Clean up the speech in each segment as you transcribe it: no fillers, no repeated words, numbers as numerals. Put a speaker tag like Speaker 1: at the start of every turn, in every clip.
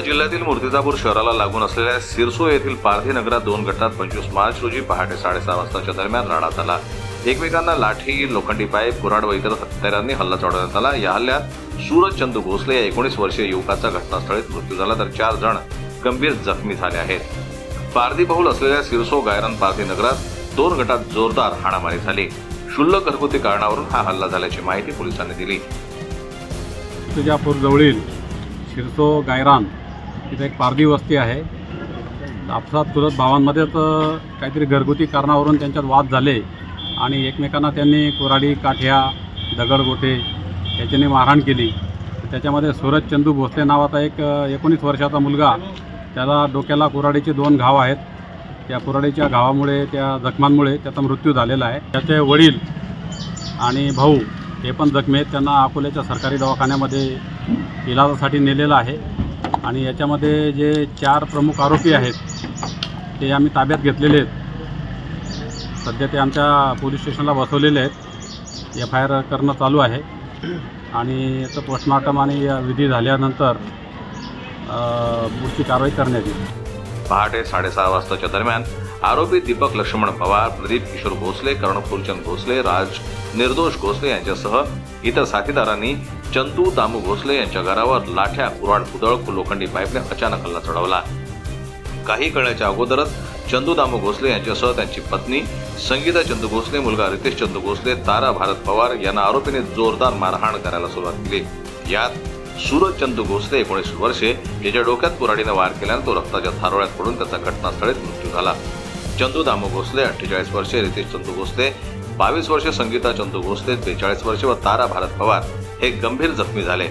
Speaker 1: जिल्ह्यातील मूर्तिजापूर शहराला लागून असलेल्या सिरसो येथील पारधी नगरात 2 गटात 25 मार्च रोजी पहाटे 6:30 वाजताच्या दरम्यान राडा झाला। एकमेकांना लाठी, लोखंडी पाईप, कुऱ्हाड व इतर हत्यारांनी हल्ला चढवण्यात आला। या हल्ल्यात सूरज चंदू भोसले या 19 वर्षीय युवकाचा घटनास्थळीच मृत्यू झाला, तर 4 जण गंभीर जखमी झाले आहेत। पारधी बहुल असलेल्या सिरसो गायरान पारधी नगरात 2 गटात जोरदार हाणामारी झाली। क्षुल्लक घरगुती कारणावरून हा हल्ला झाल्याची माहिती पोलिसांनी दिली।
Speaker 2: मूर्तिजापूर जवळील सिरसो गायरान इथे एक पारधी वस्ती आहे। आपसात चुलत भावांमध्येच काहीतरी घरगुती कारणावरून त्यांच्यात वाद झाले आणि एकमेकांना त्यांनी कुऱ्हाडी, काठ्या, दगडगोटे याच्याने मारहाण केली। त्याच्यामध्ये सूरज चंदू भोसले नावाचा एक 19 वर्षाचा मुलगा, त्याला डोक्याला कुऱ्हाडीचे 2 घाव आहेत। त्या कुऱ्हाडीच्या घावामुळे, त्या जखमांमुळे त्याचा मृत्यू झालेला आहे। त्याचे वडील आणि भाऊ हे पण जखमी आहेत। त्यांना अकोल्याच्या सरकारी दवाखान्यामध्ये इलाजासाठी नेलेलं आहे आणि याच्यामध्ये जे 4 प्रमुख आरोपी आहेत ते आम्ही ताब्यात घेतलेले आहेत। सध्या ते आमच्या पोलीस स्टेशनला बसवलेले आहेत। FIR करणं चालू आहे आणि याचं पोस्टमॉर्टम आणि विधी झाल्यानंतर पुढची कारवाई करण्यात येईल।
Speaker 1: पहाटे 6:30 वाजताच्या दरम्यान आरोपी दीपक लक्ष्मण पवार, प्रदीप किशोर भोसले, कर्ण फुलचंद भोसले, राज निर्दोष भोसले यांच्यासह इतर साथीदारांनी चंदू दामू भोसले यांच्या घरावर लाठ्या, कुऱ्हाड, कुदळ, लोखंडी पाईपने अचानक हल्ला चढवला। काही कळण्याच्या अगोदरच चंदू दामू भोसले यांच्यासह त्यांची पत्नी संगीता चंदू भोसले, मुलगा रितेश चंदू भोसले, तारा भारत पवार यांना आरोपीने जोरदार मारहाण करायला सुरुवात केली। यात सूरज चंदू भोसले 19 वर्षे याच्या डोक्यात कुऱ्हाडीने वार केल्याने तो रक्ताच्या थारोळ्यात पडून त्याचा घटनास्थळीच मृत्यू झाला। चंदू दामू भोसले 48 वर्षे, रितेश चंदू भोसले 22 वर्षे, संगीता चंदू भोसले 43 वर्षे व तारा भारत पवार हे गंभीर जखमी झाले।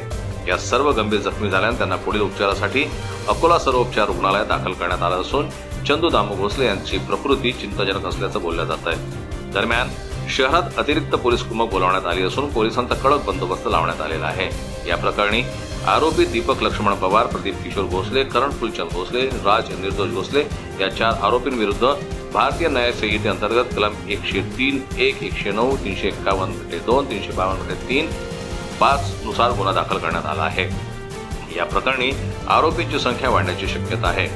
Speaker 1: या सर्व गंभीर जखमी झाल्याने त्यांना पुढील उपचारासाठी अकोला सर्वोपचार रुग्णालयात दाखल करण्यात आलं असून चंदू दामू भोसले यांची प्रकृती चिंताजनक असल्याचं बोललं जात आहे। दरम्यान शहरात अतिरिक्त पोलीस कुमक बोलावण्यात आली असून पोलिसांचा कडक बंदोबस्त लावण्यात आलेला आहे। या प्रकरणी आरोपी दीपक लक्ष्मण पवार, प्रदीप किशोर भोसले, कर्ण फुलचंद भोसले, राज निर्दोष भोसले या 4 आरोपींविरुद्ध भारतीय न्याय संहिते अंतर्गत कलम 103, 1, 109, 351/2, 352/3, 5 नुसार गुन्हा दाखल करण्यात आला आहे। या प्रकरणी आरोपींची संख्या वाढण्याची शक्यता आहे।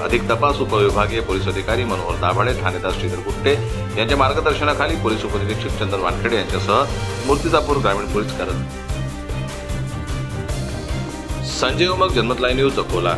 Speaker 1: अधिक तपास उपविभागीय पोलीस अधिकारी मनोहर दाभाडे, ठाणेदार श्रीधर गुट्टे यांच्या मार्गदर्शनाखाली पोलीस उपनिरीक्षक चंदन वानखेडे यांच्यासह मूर्तिजापूर ग्रामीण पोलीस करत। संजय उमग, जनमत लाईव्ह न्यूज, अकोला।